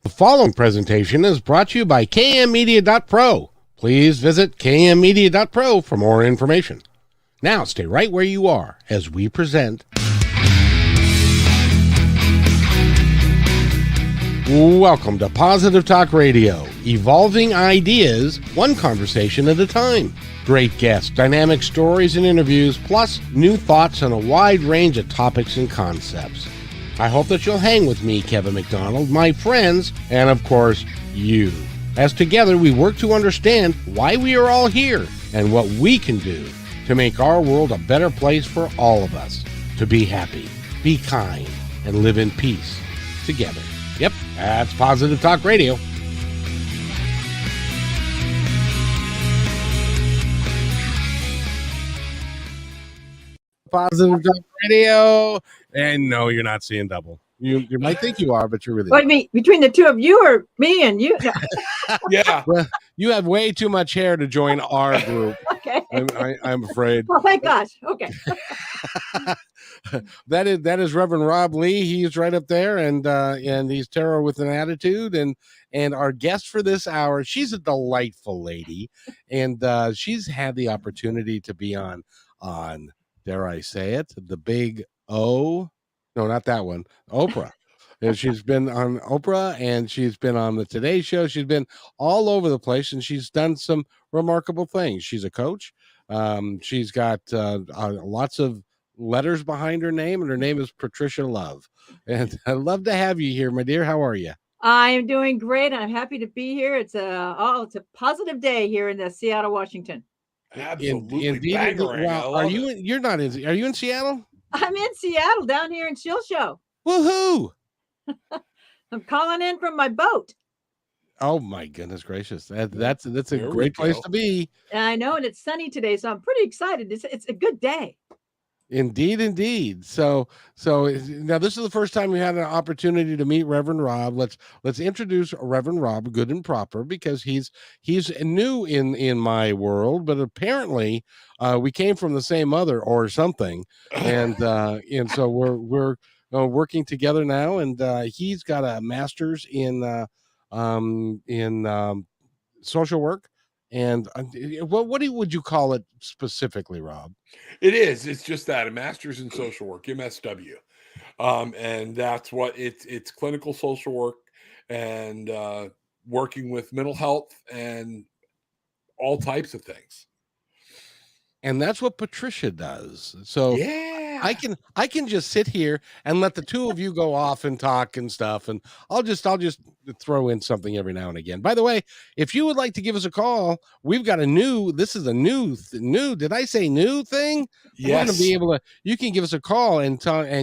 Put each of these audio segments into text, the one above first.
The following presentation is brought to you by kmmedia.pro. Please visit kmmedia.pro for more information. Now stay right where you are as we present. Welcome to Positive Talk Radio, evolving ideas, one conversation at a time. Great guests, dynamic stories and interviews, plus new thoughts on a wide range of topics and concepts. I hope that you'll hang with me, Kevin McDonald, my friends, and of course, you. As together we work to understand why we are all here and what we can do to make our world a better place for all of us. To be happy, be kind, and live in peace together. Yep, that's Positive Talk Radio. Positive Talk Radio. And no, you're not seeing double. You might think you are, but you're really What do you mean? Between the two of you or me and you? No. Yeah. Well, you have way too much hair to join our group. Okay. I'm afraid. Oh, thank gosh. Okay. That is Reverend Rob Lee. He's right up there, and he's terror with an attitude. And our guest for this hour, she's a delightful lady, and she's had the opportunity to be on dare I say it, the Big O. No, not that one. Oprah. And she's been on Oprah, and she's been on the Today Show. She's been all over the place, and she's done some remarkable things. She's a coach. She's got lots of letters behind her name, and her name is Patricia Love. And I'd love to have you here, my dear. How are you? I am doing great. I'm happy to be here. It's a positive day here in Seattle, Washington. Absolutely. Indeed. Wow. Are you in Seattle? I'm in Seattle, down here in Chill Show. Woohoo! I'm calling in from my boat. Oh my goodness gracious! That's a great place to be. And I know, and it's sunny today, so I'm pretty excited. It's a good day. Indeed. So now this is the first time we had an opportunity to meet Reverend Rob. Let's introduce Reverend Rob, good and proper, because he's new in my world, but apparently we came from the same mother or something, and so we're working together now, and he's got a master's in social work. And what would you call it specifically, Rob? It's just that, a master's in social work, MSW. And that's what it's clinical social work and working with mental health and all types of things. And that's what Patricia does. So yeah, I can just sit here and let the two of you go off and talk and stuff, and I'll just throw in something every now and again. By the way, if you would like to give us a call, we've got this is a new did I say new thing? Yes. We're going to be able to. You can give us a call and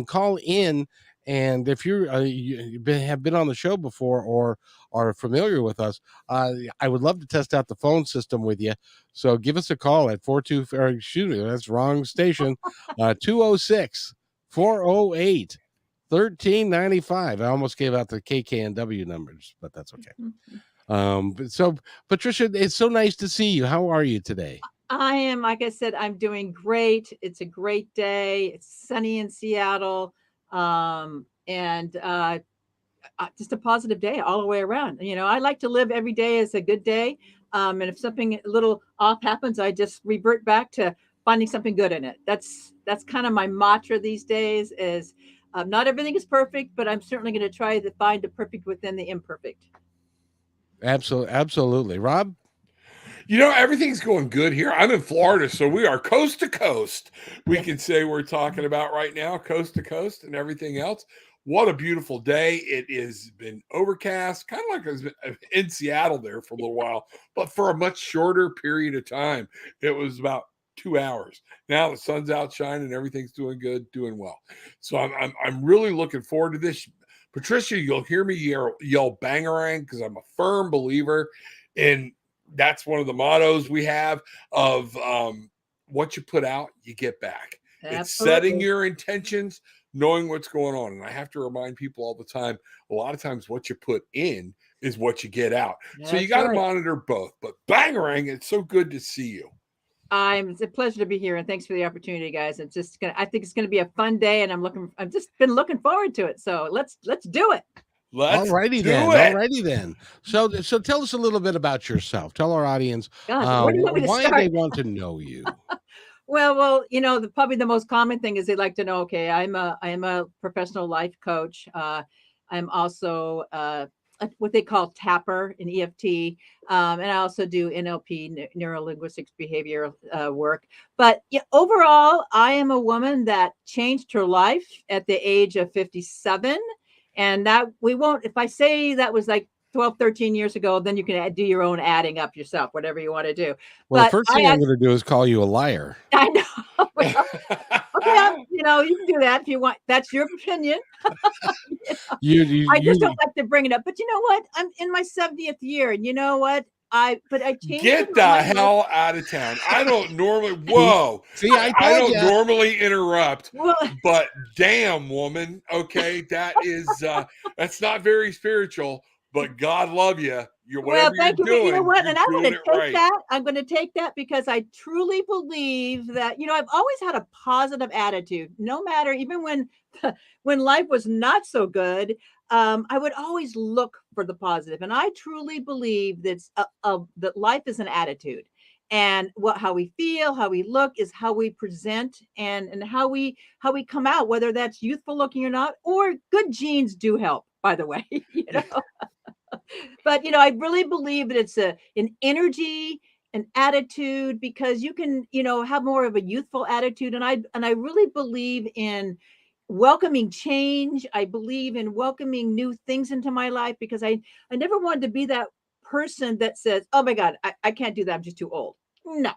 call in. And if you have been on the show before or are familiar with us, I would love to test out the phone system with you. So give us a call at 206-408-1395. I almost gave out the KKNW numbers, but that's okay. So Patricia, it's so nice to see you. How are you today? I am, like I said, I'm doing great. It's a great day. It's sunny in Seattle. And just a positive day all the way around. You know, I like to live every day as a good day. And if something a little off happens, I just revert back to finding something good in it. That's kind of my mantra these days is not everything is perfect, but I'm certainly going to try to find the perfect within the imperfect. Absolutely. Rob? You know, everything's going good here. I'm in Florida, so we are coast to coast. We can say we're talking about right now, coast to coast and everything else. What a beautiful day. It has been overcast, kind of like I was in Seattle there for a little while, but for a much shorter period of time. It was about 2 hours. Now the sun's out shining, everything's doing good, doing well. So I'm really looking forward to this. Patricia, you'll hear me yell Bangarang because I'm a firm believer in that's one of the mottos we have of what you put out, you get back. Absolutely. It's setting your intentions, knowing what's going on. And I have to remind people all the time, a lot of times what you put in is what you get out. That's so you got to monitor both. But Bangarang, it's so good to see you. It's a pleasure to be here, and thanks for the opportunity, guys. I think it's gonna be a fun day, and I've just been looking forward to it. So let's do it. Let's Alrighty do then. it. Alrighty then. So tell us a little bit about yourself. Tell our audience Gosh, where do you want me to why start? they want to know you. Well, probably the most common thing is they like to know, okay, I am a professional life coach. I'm also what they call tapper in EFT, and I also do NLP, neuro linguistics behavior work. But yeah, overall, I am a woman that changed her life at the age of 57, and that we won't. If I say that was like 12, 13 years ago, then you can do your own adding up yourself, whatever you want to do. Well, the But first thing I'm going to do is call you a liar. I know. Well, okay, you can do that if you want. That's your opinion. You, you, I just you don't like to bring it up. But you know what? I'm in my 70th year, and you know what? I changed Get the my life. hell out of town. I don't normally, whoa. See, I I told don't you. normally interrupt, Well, but damn, woman. Okay. That's not very spiritual, but God love you. Whatever you're thank you. But you know doing, what? you're And I'm going doing to it take right. that. I'm going to take that because I truly believe that, I've always had a positive attitude, no matter, even when life was not so good. I would always look for the positive. And I truly believe that life is an attitude. And how we feel, how we look is how we present, and how we come out, whether that's youthful looking or not, or good genes do help, by the way. But I really believe that it's an energy, an attitude, because you can have more of a youthful attitude, and I really believe in welcoming change. I believe in welcoming new things into my life, because I never wanted to be that person that says, oh my god, I can't do that, I'm just too old. No.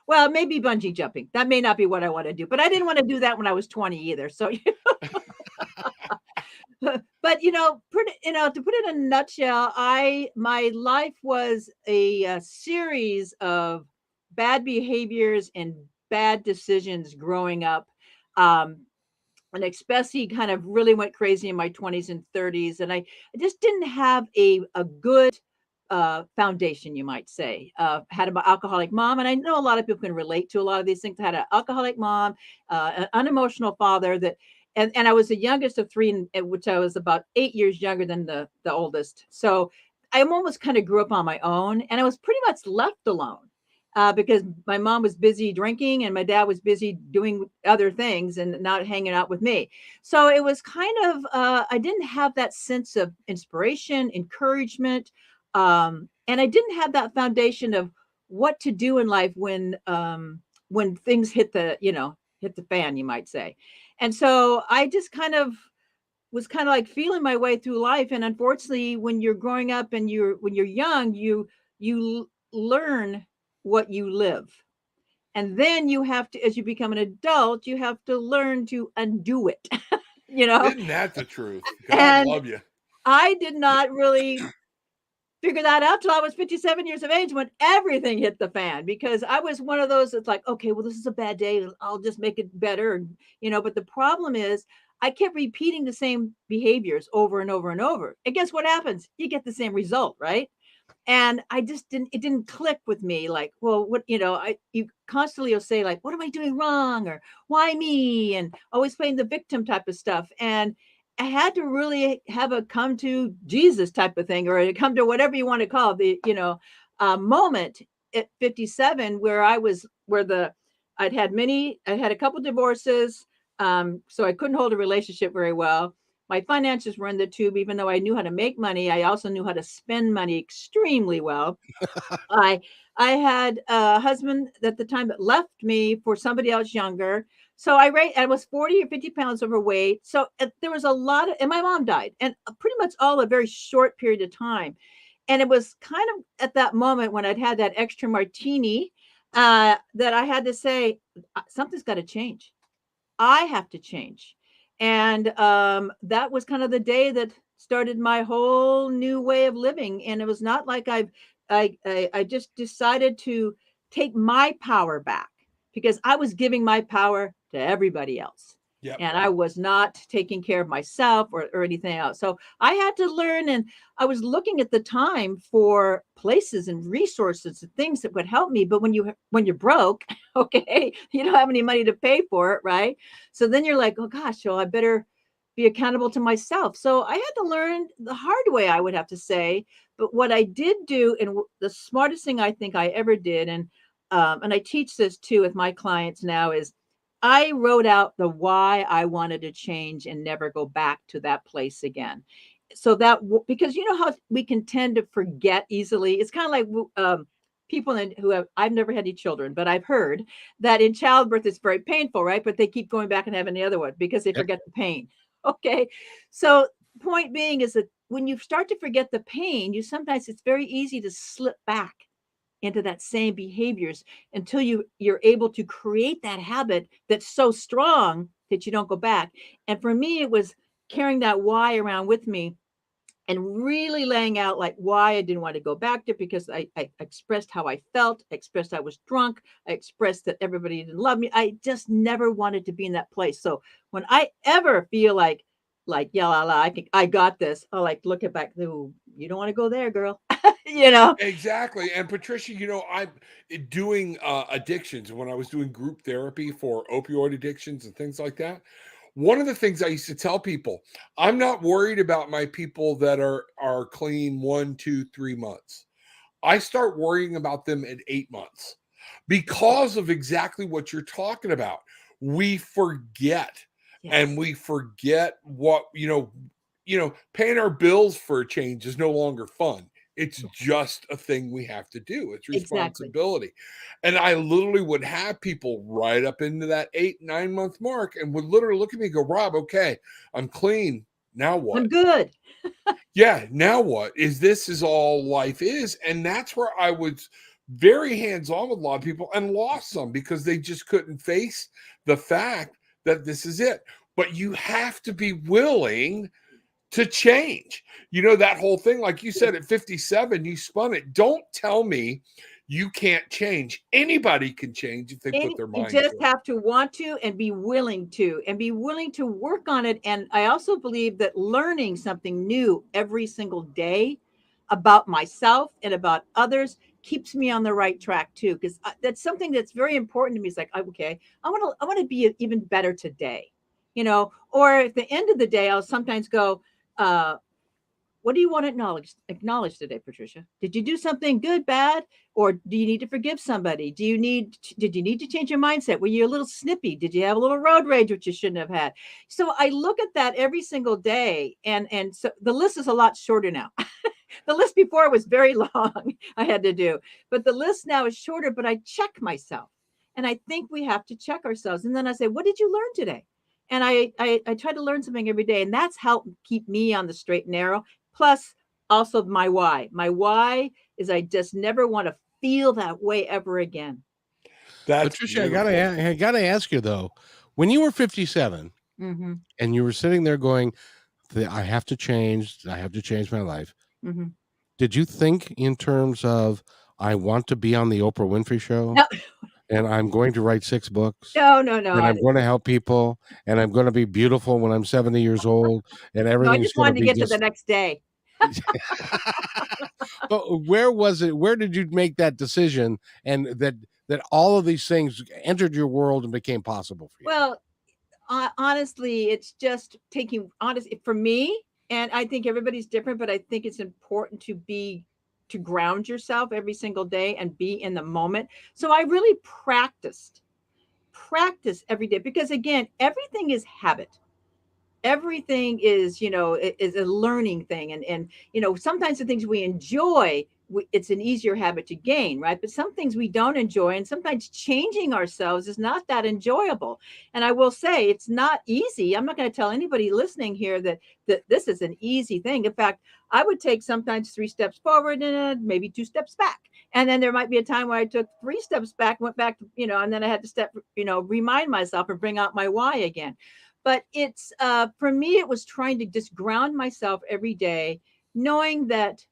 Well, maybe bungee jumping, that may not be what I want to do, but I didn't want to do that when I was 20 either. So but to put it in a nutshell, my life was a series of bad behaviors and bad decisions growing up. um and especially kind of really went crazy in my 20s and 30s, and I just didn't have a good foundation, you might say. Had an alcoholic mom, and I know a lot of people can relate to a lot of these things. I had an alcoholic mom, an unemotional father, and I was the youngest of three, which I was about 8 years younger than the oldest. So I almost kind of grew up on my own, and I was pretty much left alone. Because my mom was busy drinking and my dad was busy doing other things and not hanging out with me. So it was kind of, I didn't have that sense of inspiration, encouragement, and I didn't have that foundation of what to do in life when things hit the fan, you might say. And so I just kind of was kind of like feeling my way through life. And unfortunately, when you're growing up and when you're young, you learn what you live. And then you have to, as you become an adult, you have to learn to undo it, you know? Isn't that the truth? God And love you. I did not really figure that out till I was 57 years of age, when everything hit the fan, because I was one of those that's like, okay, well, this is a bad day, I'll just make it better. But the problem is I kept repeating the same behaviors over and over and over. And guess what happens? You get the same result, right? And I just it didn't click with me. Like, well, what, you constantly will say, like, what am I doing wrong, or why me, and always playing the victim type of stuff. And I had to really have a come to Jesus type of thing, or come to whatever you want to call moment at 57, where I had a couple divorces. So I couldn't hold a relationship very well. My finances were in the tube. Even though I knew how to make money, I also knew how to spend money extremely well. I I had a husband at the time that left me for somebody else younger. So I was 40 or 50 pounds overweight. So there was a lot of, and my mom died, and pretty much all a very short period of time. And it was kind of at that moment when I'd had that extra martini, that I had to say, something's got to change. I have to change. And that was kind of the day that started my whole new way of living. And it was not like I just decided to take my power back, because I was giving my power to everybody else. Yep. And I was not taking care of myself or anything else. So I had to learn, and I was looking at the time for places and resources and things that would help me. But when you're broke, okay, you don't have any money to pay for it, right? So then you're like, oh gosh, well, I better be accountable to myself. So I had to learn the hard way, I would have to say. But what I did do, and the smartest thing I think I ever did, and I teach this too with my clients now, is I wrote out the why I wanted to change and never go back to that place again. So that because you know how we can tend to forget easily. It's kind of like people who have, I've never had any children, but I've heard that in childbirth it's very painful, right? But they keep going back and having the other one because they Yep. forget the pain. Okay, so point being is that when you start to forget the pain, you sometimes it's very easy to slip back into that same behaviors until you're able to create that habit that's so strong that you don't go back. And for me, it was carrying that why around with me and really laying out like why I didn't want to go back there because I expressed how I felt, I expressed I was drunk, I expressed that everybody didn't love me. I just never wanted to be in that place. So when I ever feel like yeah, I got this, I like look at back. Ooh, you don't want to go there, girl. you know. Exactly. And Patricia, I'm doing addictions. When I was doing group therapy for opioid addictions and things like that, one of the things I used to tell people, I'm not worried about my people that are clean 1, 2, 3 months. I start worrying about them at 8 months because of exactly what you're talking about. We forget, and Yes. we forget what paying our bills for a change is no longer fun. It's Yes. just a thing we have to do. It's Exactly. responsibility. And I literally would have people right up into that 8, 9 month mark and would literally look at me and go, Rob, okay, I'm clean. Now I'm what? good. Yeah, now what? This is all life is. And that's where I was very hands-on with a lot of people and lost some because they just couldn't face the fact that this is it. But you have to be willing to change. That whole thing, like you said, at 57, you spun it. Don't tell me you can't change. Anybody can change if they put their You mind just to it. have to want to and be willing to work on it. And I also believe that learning something new every single day about myself and about others keeps me on the right track too. Because that's something that's very important to me. It's like, okay, I want to be even better today, or at the end of the day, I'll sometimes go, what do you want to acknowledge today, Patricia? Did you do something good, bad, or do you need to forgive somebody? Did you need to change your mindset? Were you a little snippy? Did you have a little road rage which you shouldn't have had? So I look at that every single day, and so the list is a lot shorter now. The list before was very long. I had to do, but the list now is shorter. But I check myself, and I think we have to check ourselves. And then I say, what did you learn today? And I try to learn something every day, and that's helped keep me on the straight and narrow. Plus, also my why. My why is I just never want to feel that way ever again. That's Patricia, beautiful. I gotta ask you though, when you were 57 Mm-hmm. and you were sitting there going, I have to change, I have to change my life. Mm-hmm. Did you think in terms of, I want to be on the Oprah Winfrey show No, and I'm going to write 6 books no. and I'm going to help people and I'm going to be beautiful when I'm 70 years old and No, I everything's just going to wanted to be get to the just. next day. But where was it? Where did you make that decision and that all of these things entered your world and became possible for you? Well, honestly, it's just taking honest for me, and I think everybody's different, but I think it's important to ground yourself every single day and be in the moment. So I really practice every day because again, everything is habit. Everything is is a learning thing, and sometimes the things we enjoy, it's an easier habit to gain, right? But some things we don't enjoy, and sometimes changing ourselves is not that enjoyable. And I will say it's not easy. I'm not going to tell anybody listening here that this is an easy thing. In fact, I would take sometimes 3 steps forward and maybe 2 steps back, and then there might be a time where I took 3 steps back, went back, and then I had to remind myself and bring out my why again. But it's for me it was trying to just ground myself every day, knowing that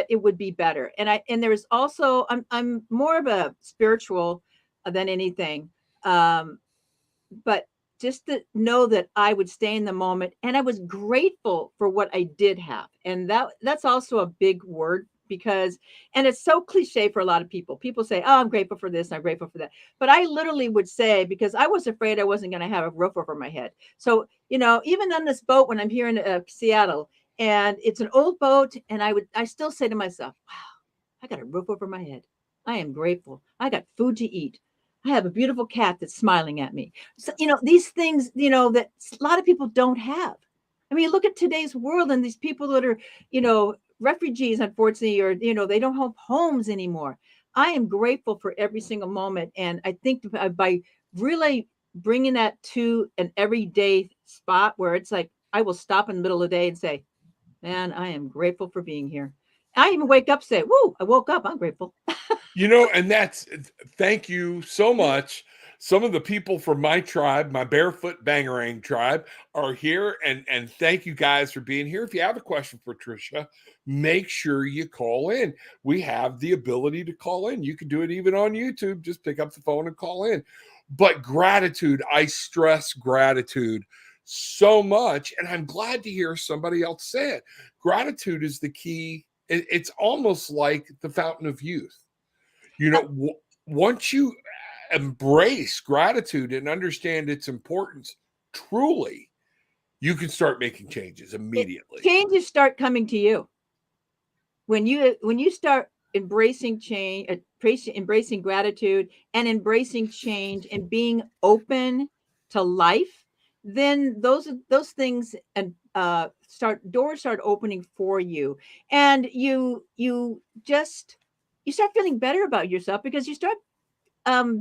it would be better. And there was also I'm more of a spiritual than anything, um but just to know that I would stay in the moment and I was grateful for what I did have. And that's also a big word because, and it's so cliche for a lot of people. People say, oh, I'm grateful for this, I'm grateful for that. But I literally would say, because I was afraid I wasn't going to have a roof over my head. So, even on this boat, when I'm here in Seattle, and it's an old boat, and I still say to myself, wow, I got a roof over my head. I am grateful. I got food to eat. I have a beautiful cat that's smiling at me. So, these things, that a lot of people don't have. I mean, look at today's world and these people that are, refugees, unfortunately, or, they don't have homes anymore. I am grateful for every single moment. And I think by really bringing that to an everyday spot where it's like, I will stop in the middle of the day and say, man, I am grateful for being here. I even wake up, say, woo, I woke up. I'm grateful. And thank you so much. Some of the people from my tribe, my Barefoot Bangarang tribe, are here. And thank you guys for being here. If you have a question for Patricia, make sure you call in. We have the ability to call in. You can do it even on YouTube. Just pick up the phone and call in. But gratitude, I stress gratitude so much. And I'm glad to hear somebody else say it. Gratitude is the key. It's almost like the fountain of youth. Once you embrace gratitude and understand its importance, truly, you can start making changes immediately. Changes start coming to you. When you start embracing change, embracing gratitude and embracing change and being open to life, then those things and doors start opening for you. And you start feeling better about yourself because you start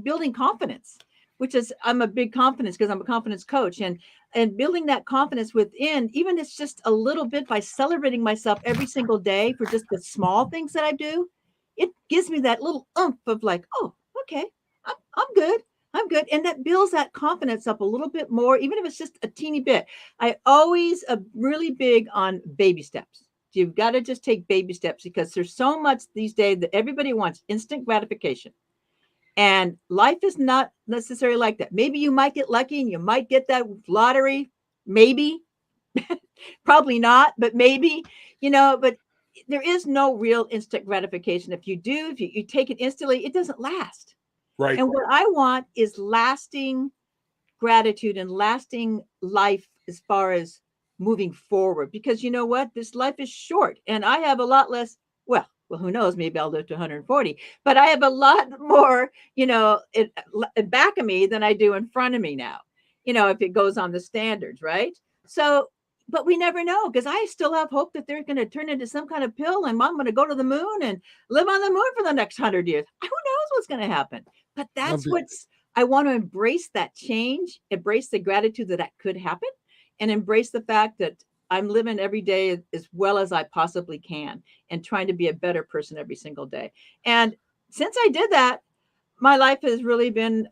building confidence, which is, I'm a big confidence because I'm a confidence coach, and building that confidence within, even if it's just a little bit, by celebrating myself every single day for just the small things that I do, it gives me that little oomph of like, oh, okay, I'm good. I'm good. And that builds that confidence up a little bit more, even if it's just a teeny bit. I always really big on baby steps. You've got to just take baby steps because there's so much these days that everybody wants instant gratification. And life is not necessarily like that. Maybe you might get lucky and you might get that lottery. Maybe, probably not, but maybe, but there is no real instant gratification. If you take it instantly, it doesn't last. Right. And what I want is lasting gratitude and lasting life as far as moving forward, because you know what? This life is short and I have a lot less. Well, who knows? Maybe I'll live to 140, but I have a lot more, in back of me than I do in front of me now, if it goes on the standards, right? So, but we never know, because I still have hope that they're going to turn into some kind of pill and I'm going to go to the moon and live on the moon for the next 100 years. Who knows what's going to happen? But that's I want to embrace that change, embrace the gratitude that could happen, and embrace the fact that I'm living every day as well as I possibly can and trying to be a better person every single day. And since I did that, my life has really been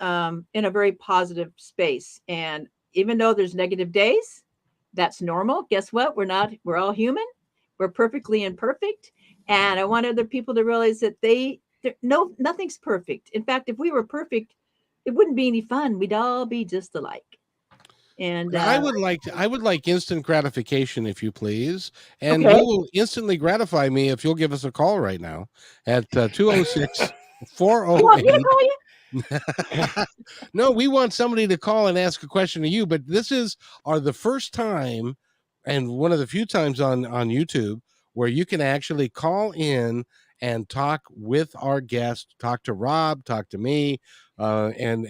in a very positive space. And even though there's negative days, that's normal. Guess what? We're all human. We're perfectly imperfect. And I want other people to realize that nothing's perfect. In fact, if we were perfect, it wouldn't be any fun. We'd all be just alike. And I would like instant gratification, if you please, and okay. you will instantly gratify me if you'll give us a call right now at 206 408. You want me to call you? No, we want somebody to call and ask a question to you, but this is the first time and one of the few times on YouTube where you can actually call in and talk with our guest, talk to Rob, talk to me, and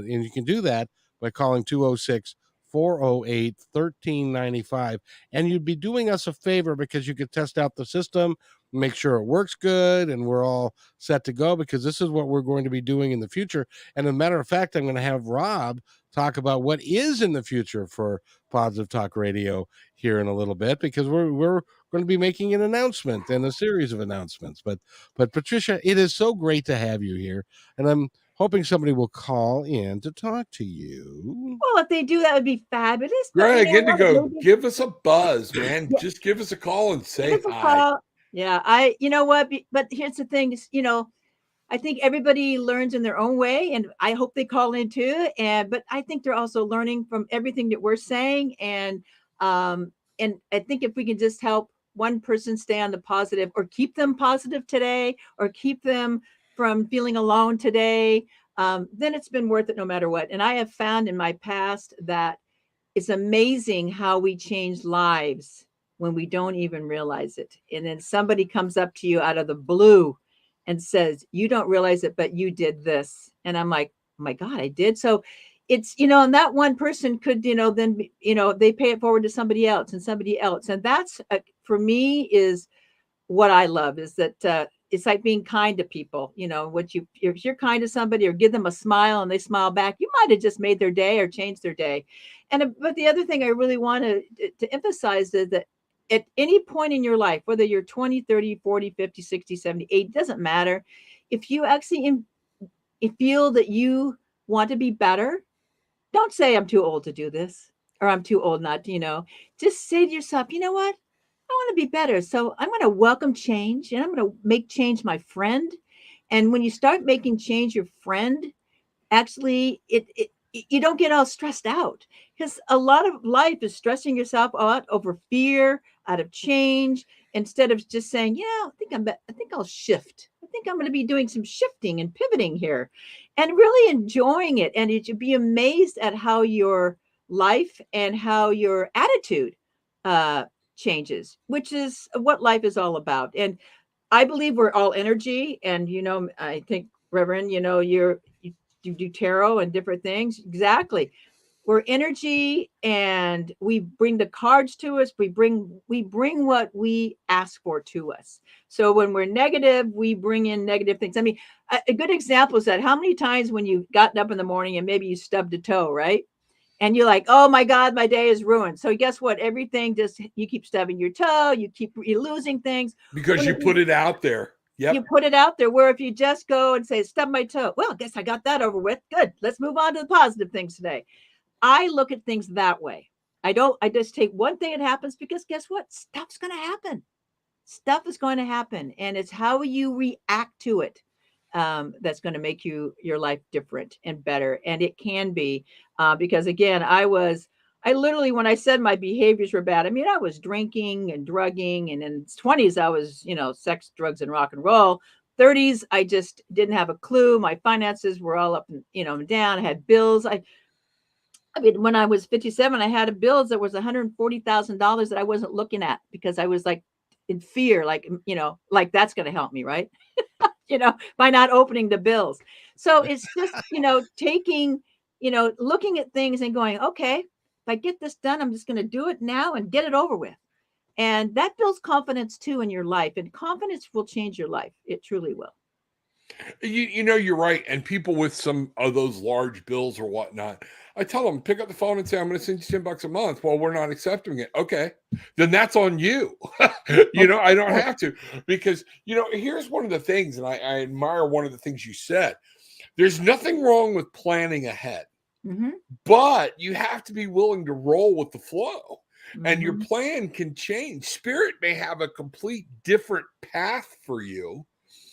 you can do that by calling 206 408 1395. And you'd be doing us a favor because you could test out the system, make sure it works good, and we're all set to go, because this is what we're going to be doing in the future. And as a matter of fact, I'm going to have Rob talk about what is in the future for Positive Talk Radio here in a little bit, because we're going to be making an announcement and a series of announcements. But Patricia, it is so great to have you here, and I'm hoping somebody will call in to talk to you. Well, if they do, that would be fabulous. Greg, Indigo, give us a buzz, man. Yeah. Just give us a call and say hi. Call. Yeah, you know what? But here's the thing, I think everybody learns in their own way, and I hope they call in too. But I think they're also learning from everything that we're saying, and I think if we can just help one person stay on the positive, or keep them positive today, or keep them from feeling alone today, then it's been worth it no matter what. And I have found in my past that it's amazing how we change lives when we don't even realize it. And then somebody comes up to you out of the blue and says, you don't realize it, but you did this. And I'm like, oh my God, I did. So it's, and that one person could, then, they pay it forward to somebody else and somebody else. And that's, for me, is what I love, is that it's like being kind to people. If you're kind to somebody or give them a smile and they smile back, you might have just made their day or changed their day. But the other thing I really want to emphasize is that at any point in your life, whether you're 20, 30, 40, 50, 60, 70, 80, doesn't matter. If you actually feel that you want to be better, don't say I'm too old to do this, or I'm too old not to, just say to yourself, you know what? I want to be better. So I'm going to welcome change, and I'm going to make change my friend. And when you start making change your friend, actually you don't get all stressed out, because a lot of life is stressing yourself out over fear, out of change, instead of just saying, I think I'll shift. I think I'm going to be doing some shifting and pivoting here, and really enjoying it. And you'd be amazed at how your life and how your attitude changes, which is what life is all about. And I believe we're all energy. And, I think, Reverend, you do tarot and different things. Exactly. We're energy, and we bring the cards to us. We bring what we ask for to us. So when we're negative, we bring in negative things. I mean, a good example is that how many times when you've gotten up in the morning and maybe you stubbed a toe, right? And you're like, oh my God, my day is ruined. So guess what? Everything you keep stubbing your toe, you're losing things. Because you put it out there. Yep. You put it out there, where if you just go and say, stub my toe, well, I guess I got that over with. Good. Let's move on to the positive things today. I look at things that way. I just take one thing that happens, because guess what? Stuff's going to happen. Stuff is going to happen. And it's how you react to it that's going to make your life different and better. And it can be because, again, I literally, when I said my behaviors were bad, I mean, I was drinking and drugging. And in 20s, I was, sex, drugs, and rock and roll. 30s, I just didn't have a clue. My finances were all up and, down. I had bills. I mean, when I was 57, I had bills that was $140,000 that I wasn't looking at, because I was like in fear, like, like that's going to help me, right? By not opening the bills. So it's just, taking, looking at things and going, okay, if I get this done, I'm just going to do it now and get it over with. And that builds confidence too in your life, and confidence will change your life. It truly will. You're right. And people with some of those large bills or whatnot, I tell them, pick up the phone and say, I'm going to send you $10 a month. Well, we're not accepting it. Okay. Then that's on you. I don't have to, because, here's one of the things, and I admire one of the things you said. There's nothing wrong with planning ahead, but you have to be willing to roll with the flow. And your plan can change. Spirit may have a complete different path for you.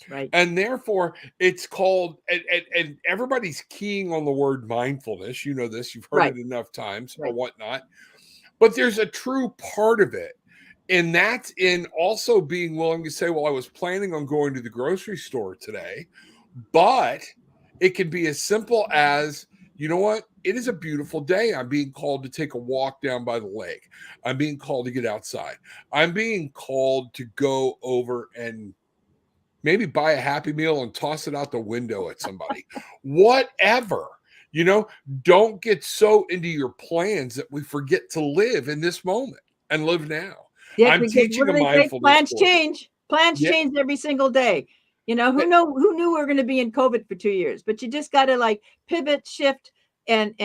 Right. And therefore, it's called, and everybody's keying on the word mindfulness. You know this, you've heard it enough times or whatnot. But there's a true part of it. And that's in also being willing to say, well, I was planning on going to the grocery store today, but it can be as simple as, you know what? It is a beautiful day. I'm being called to take a walk down by the lake. I'm being called to get outside. I'm being called to go over and maybe buy a Happy Meal and toss it out the window at somebody. Whatever. Don't get so into your plans that we forget to live in this moment and live now. Yeah, I'm teaching a mindfulness plans course. change. Plans change every single day. Who knew we were going to be in COVID for 2 years? But you just got to pivot, shift, and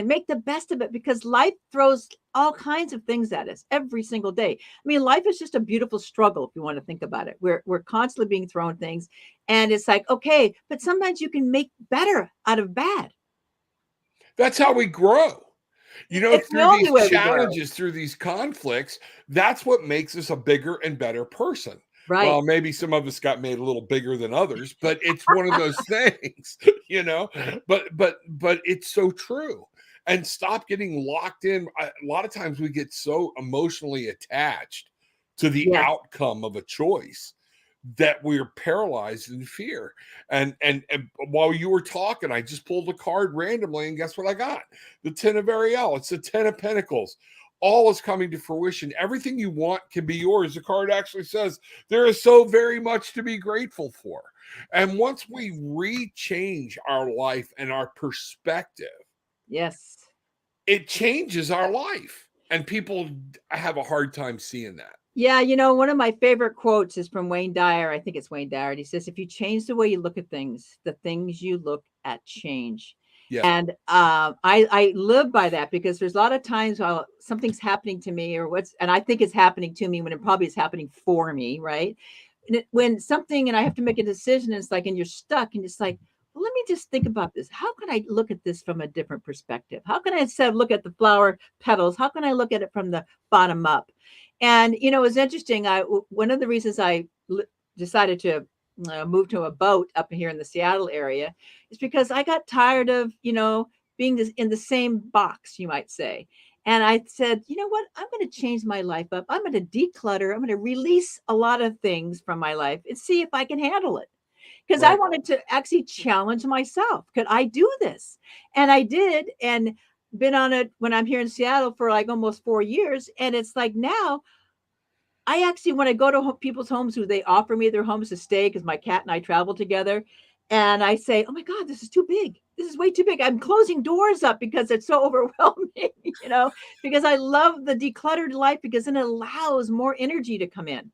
make the best of it, because life throws all kinds of things at us every single day. I mean, life is just a beautiful struggle, if you want to think about it. We're constantly being thrown things, and it's like, okay, but sometimes you can make better out of bad. That's how we grow. It's through these challenges, through these conflicts, that's what makes us a bigger and better person. Right. Well, maybe some of us got made a little bigger than others, but it's one of those things, but it's so true. And stop getting locked in. A lot of times we get so emotionally attached to the Yes. outcome of a choice, that we're paralyzed in fear. And while you were talking, I just pulled a card randomly, and guess what I got? The 10 of Ariel. It's the 10 of Pentacles. All is coming to fruition. Everything you want can be yours. The card actually says there is so very much to be grateful for. And once we rechange our life and our perspective, Yes. it changes our life. And people have a hard time seeing that. Yeah, one of my favorite quotes is from Wayne Dyer. I think it's Wayne Dyer. And he says, if you change the way you look at things, the things you look at change. Yeah. And I live by that, because there's a lot of times while something's happening to me, and I think it's happening to me when it probably is happening for me, right? And and I have to make a decision, and it's like, and you're stuck, and it's like, well, let me just think about this. How can I look at this from a different perspective? How can I instead of look at the flower petals, how can I look at it from the bottom up? And it's interesting. One of the reasons I decided to move to a boat up here in the Seattle area is because I got tired of being in the same box, you might say. And I said, you know what? I'm going to change my life up. I'm going to declutter. I'm going to release a lot of things from my life and see if I can handle it. Because I wanted to actually challenge myself. Could I do this? And I did. And been on it when I'm here in Seattle for like almost 4 years. And it's like now I actually, when I go to people's homes who they offer me their homes to stay, because my cat and I travel together, and I say, oh my God, this is too big. This is way too big. I'm closing doors up because it's so overwhelming, because I love the decluttered life, because then it allows more energy to come in.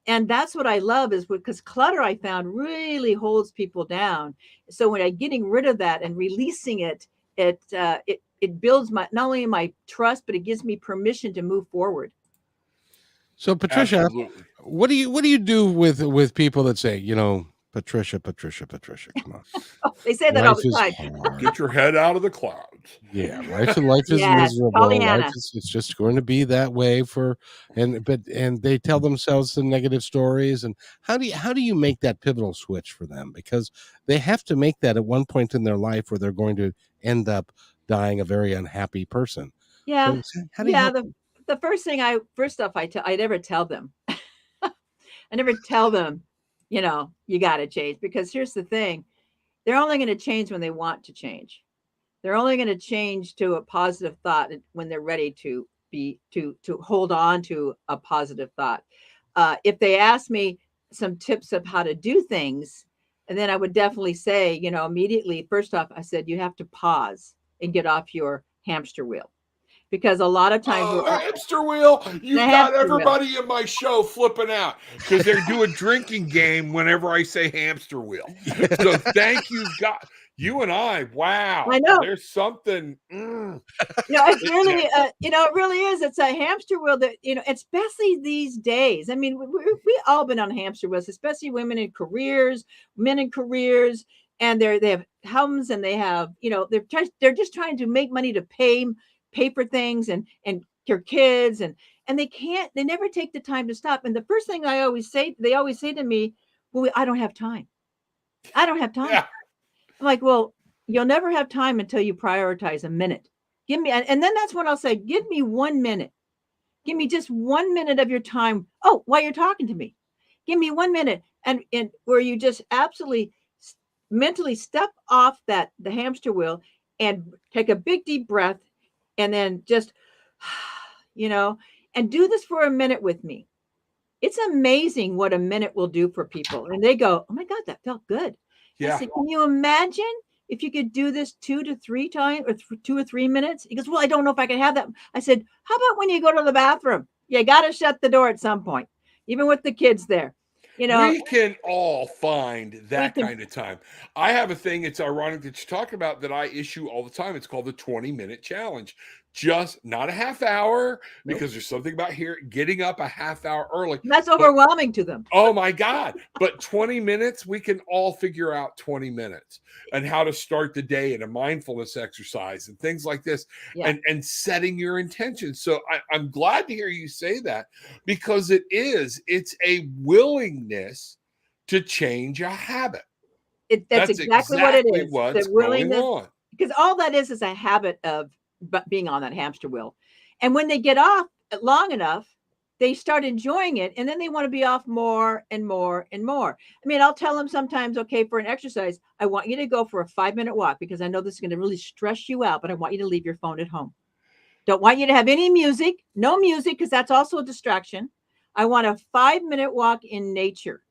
And that's what I love, is because clutter, I found, really holds people down. So when I'm getting rid of that and releasing it, it builds not only my trust, but it gives me permission to move forward. So Patricia, Absolutely. what do you do with people that say, Patricia, come on. Oh, they say that Life all the is time. hard. Get your head out of the clouds. Yeah, life is Yes, miserable. Pollyanna. It's just going to be that way and they tell themselves some negative stories. And how do you make that pivotal switch for them? Because they have to make that at one point in their life, where they're going to end up dying a very unhappy person. Yeah. So how do you help them? The first thing I never tell them. I never tell them, you got to change, because here's the thing. They're only going to change when they want to change. They're only going to change to a positive thought when they're ready to hold on to a positive thought. If they ask me some tips of how to do things, and then I would definitely say, immediately, first off, I said, you have to pause and get off your hamster wheel. Because a lot of times Hamster wheel, you got everybody in my show flipping out because they do a drinking game whenever I say hamster wheel. So thank you, God. You and I, wow. I know. There's something. It's really, it really is. It's a hamster wheel that, especially these days. I mean, we all been on hamster wheels, especially women in careers, men in careers, and they have homes, and they have, they're just trying to make money to pay for things and your kids, and they never take the time to stop. And the first thing they always say to me, well, I don't have time. Yeah. I'm like, well, you'll never have time until you prioritize a minute. Give me, and then that's when I'll say, give me 1 minute. Give me just 1 minute of your time. Oh, while you're talking to me, give me 1 minute, and where you just absolutely mentally step off the hamster wheel and take a big deep breath. And then just, and do this for a minute with me. It's amazing what a minute will do for people. And they go, oh my God, that felt good. Yeah. I said, can you imagine if you could do this 2 to 3 times, or 2 or 3 minutes? He goes, well, I don't know if I can have that. I said, how about when you go to the bathroom? You got to shut the door at some point, even with the kids there. We can all find that kind of time. I have a thing. It's ironic that you talk about that I issue all the time. It's called the 20-minute challenge. Just not a half hour, because there's something about getting up a half hour early. That's overwhelming to them. Oh my God. But 20 minutes, we can all figure out 20 minutes and how to start the day in a mindfulness exercise and things like this, and setting your intentions. So I'm glad to hear you say that, because it's a willingness to change a habit. That's exactly what it is. What's going on. Because all that is a habit of being on that hamster wheel. And when they get off long enough, they start enjoying it, and then they want to be off more and more and more. I mean, I'll tell them sometimes, okay, for an exercise, I want you to go for a 5-minute walk because I know this is going to really stress you out, but I want you to leave your phone at home. Don't want you to have any music, no music, because that's also a distraction. I want a 5-minute walk in nature,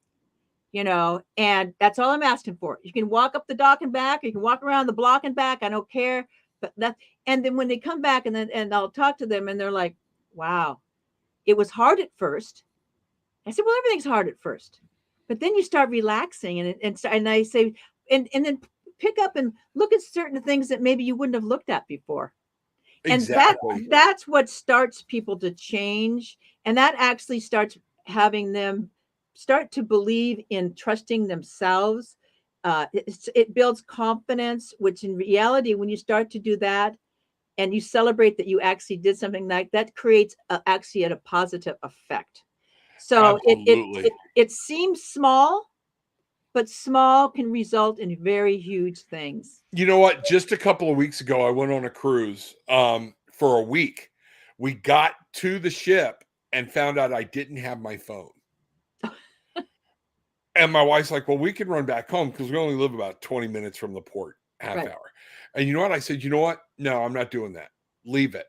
and that's all I'm asking for. You can walk up the dock and back, you can walk around the block and back. I don't care. But and then when they come back and I'll talk to them and they're like, wow, it was hard at first. I said, well, everything's hard at first, but then you start relaxing and I say, and then pick up and look at certain things that maybe you wouldn't have looked at before. Exactly. And that's what starts people to change. And that actually starts having them start to believe in trusting themselves. It builds confidence, which in reality, when you start to do that and you celebrate that you actually did something like that, creates actually a positive effect. So Absolutely. it seems small, but small can result in very huge things. You know what? Just a couple of weeks ago, I went on a cruise for a week. We got to the ship and found out I didn't have my phone. And my wife's like, well, we can run back home because we only live about 20 minutes from the port, half hour. And you know what? I said, you know what? No, I'm not doing that. Leave it.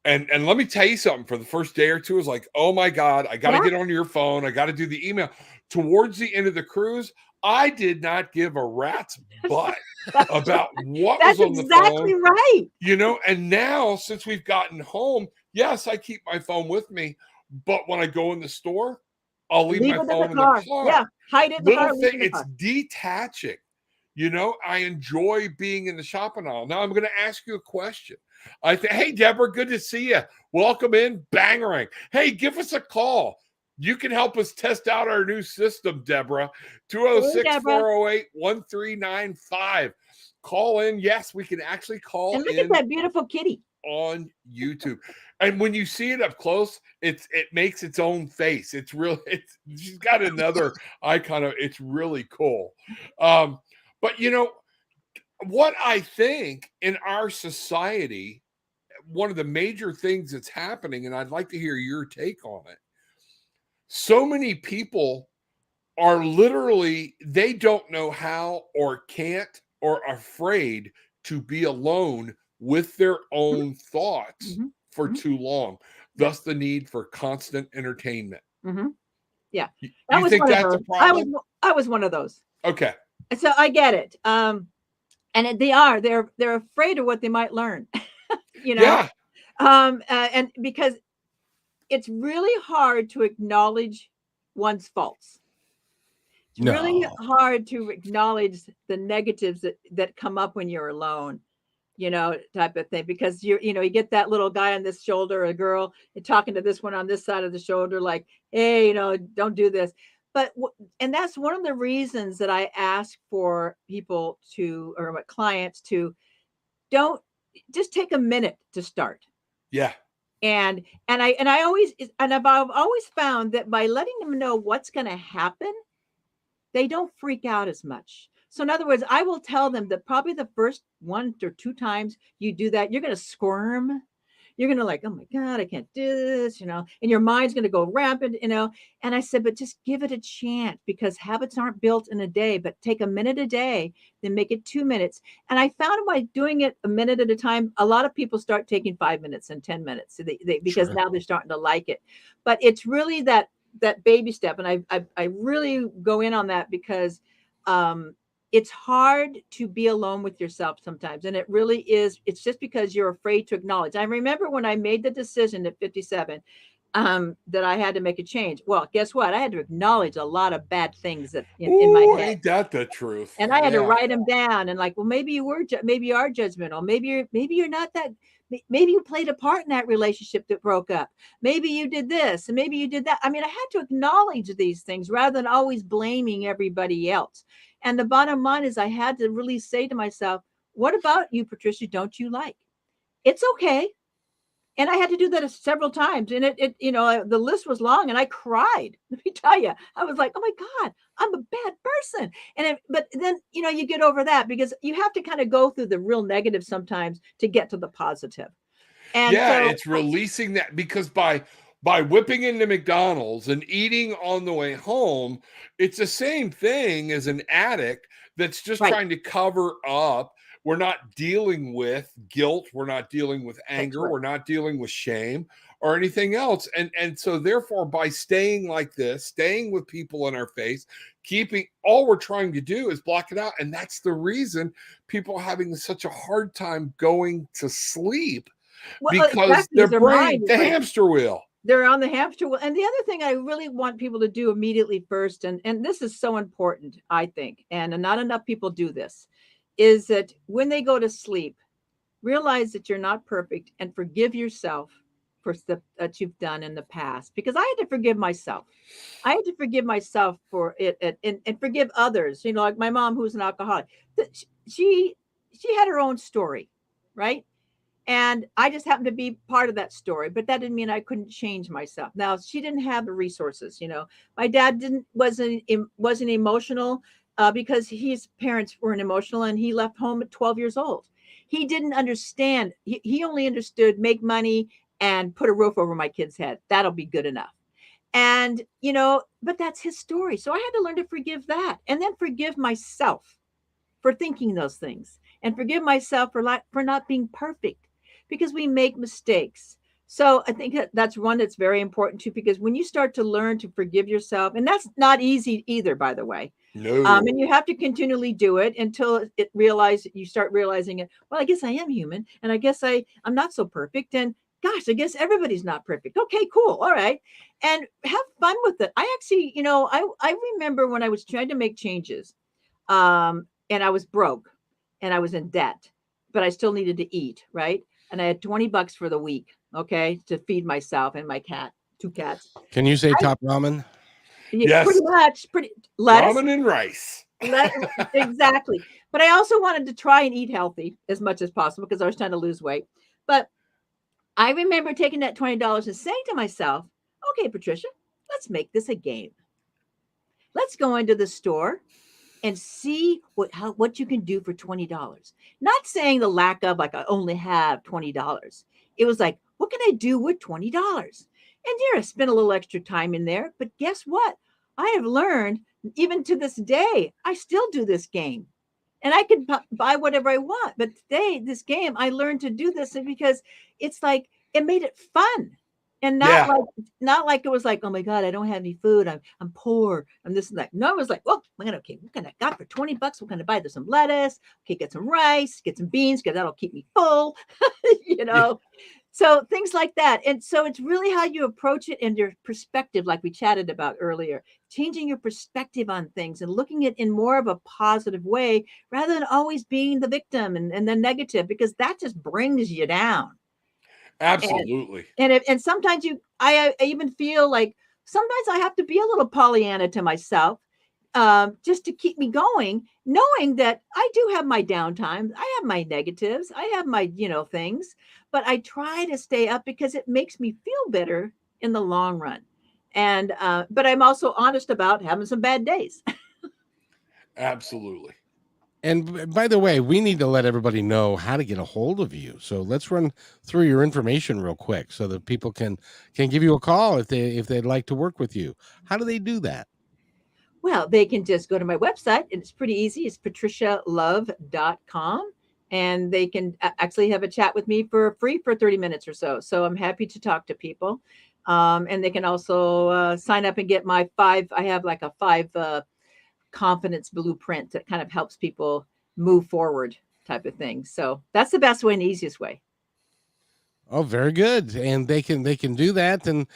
And let me tell you something. For the first day or two, I was like, oh my God, I got to get on your phone. I got to do the email. Towards the end of the cruise, I did not give a rat's butt about what was on the phone. That's exactly right. And now since we've gotten home, yes, I keep my phone with me. But when I go in the store, I'll leave my phone in the car. Yeah, hide it in the car. It's detaching. I enjoy being in the shopping aisle. Now I'm going to ask you a question. Hey, Deborah, good to see you. Welcome in, Bangarang. Hey, give us a call. You can help us test out our new system, Deborah. 206-408-1395. Call in. Yes, we can actually call in. And look at that beautiful kitty on YouTube. And when you see it up close, it makes its own face. She's got another icon of it's really cool. But what I think in our society, one of the major things that's happening, and I'd like to hear your take on it. So many people are literally, they don't know how or can't or afraid to be alone with their own thoughts for too long. Thus the need for constant entertainment. Yeah. You think that's a problem? I was one of those. Okay. So I get it. And they're afraid of what they might learn, Yeah. And because it's really hard to acknowledge one's faults. It's really hard to acknowledge the negatives that come up when you're alone, type of thing, because you get that little guy on this shoulder, a girl, and talking to this one on this side of the shoulder, like, hey, don't do this. And that's one of the reasons that I ask for people or my clients to don't just take a minute to start. Yeah. And I've always found that by letting them know what's going to happen, they don't freak out as much. So in other words, I will tell them that probably the first 1 or 2 times you do that, you're going to squirm. You're going to like, oh my God, I can't do this, and your mind's going to go rampant, And I said, but just give it a chance, because habits aren't built in a day, but take a minute a day, then make it 2 minutes. And I found by doing it a minute at a time, a lot of people start taking 5 minutes and 10 minutes because now they're starting to like it. But it's really that baby step. And I really go in on that because it's hard to be alone with yourself sometimes. And it really is. It's just because you're afraid to acknowledge. I remember when I made the decision at 57 that I had to make a change. Well, guess what? I had to acknowledge a lot of bad things in my head. Ain't that the truth? And I had to write them down and like, well, maybe you are judgmental. Maybe you're not that. Maybe you played a part in that relationship that broke up. Maybe you did this and maybe you did that. I mean, I had to acknowledge these things rather than always blaming everybody else. And the bottom line is I had to really say to myself, what about you, Patricia, don't you like? It's okay. And I had to do that several times. And the list was long and I cried. Let me tell you, I was like, oh my God, I'm a bad person. But then, you get over that because you have to kind of go through the real negative sometimes to get to the positive. And it's releasing that, because by by whipping into McDonald's and eating on the way home, it's the same thing as an addict that's just Right. trying to cover up. We're not dealing with guilt. We're not dealing with anger. right. We're not dealing with shame or anything else. And so therefore, by staying like this, staying with people in our face, keeping, all we're trying to do is block it out. And that's the reason people are having such a hard time going to sleep, Well, because exactly, their their brain, mind is the like, hamster wheel. they're on the hamster wheel. And the other thing I really want people to do immediately first, and this is so important, I think, and not enough people do this, is that when they go to sleep, realize that you're not perfect and forgive yourself for stuff that you've done in the past. Because I had to forgive myself. I had to forgive myself for it, and forgive others. You know, like my mom, who's an alcoholic. She she had her own story, right? And I just happened to be part of that story, but that didn't mean I couldn't change myself. Now, she didn't have the resources. You know, my dad wasn't emotional, because his parents weren't emotional, and he left home at 12 years old. He didn't understand. He only understood make money and put a roof over my kid's head. That'll be good enough. And, you know, but that's his story. So I had to learn to forgive that, and then forgive myself for thinking those things, and forgive myself for not being perfect, because we make mistakes. So I think that's one that's very important too, because when you start to learn to forgive yourself, and that's not easy either, by the way. No. And you have to continually do it until you start realizing it. Well, I guess I am human, and I guess I'm not so perfect, and gosh, I guess everybody's not perfect. Okay, cool, all right, and have fun with it. I actually, you know, I remember when I was trying to make changes, and I was broke, and I was in debt, but I still needed to eat, right? And I had $20 for the week, okay, to feed myself and my cat, 2 cats. Can you say top ramen? Yeah, Yes. pretty much, pretty lettuce. Ramen and rice. Let, exactly. But I also wanted to try and eat healthy as much as possible, because I was trying to lose weight. But I remember taking that $20 and saying to myself, okay, Patricia, let's make this a game. Let's go into the store and see what you can do for $20. Not saying the lack of, like, I only have $20. It was like, what can I do with $20? And yeah, I spent a little extra time in there, but guess what? I have learned, even to this day, I still do this game. And I can buy whatever I want. But today, this game, I learned to do this because it's like it made it fun. And Yeah. not like it was like, oh my God, I don't have any food. I'm poor. I'm this and that. No, it was like, well, okay, what can I got for $20? We're gonna buy this some lettuce, okay, get some rice, get some beans, because that'll keep me full, you know. So things like that. And so it's really how you approach it and your perspective, like we chatted about earlier, changing your perspective on things and looking at it in more of a positive way, rather than always being the victim and the negative, because that just brings you down. Absolutely. And sometimes I even feel like sometimes I have to be a little Pollyanna to myself, just to keep me going, knowing that I do have my downtimes, I have my negatives, I have my, you know, things, but I try to stay up because it makes me feel better in the long run. And but I'm also honest about having some bad days. Absolutely. And by the way, we need to let everybody know how to get a hold of you. So let's run through your information real quick so that people can give you a call if they'd like to work with you. How do they do that? Well, they can just go to my website, and it's pretty easy. It's patricialove.com. And they can actually have a chat with me for free for 30 minutes or so. So I'm happy to talk to people. And they can also sign up and get I have like a 5 confidence blueprint that kind of helps people move forward, type of thing. So that's the best way and easiest way. Oh, very good. And they can do that and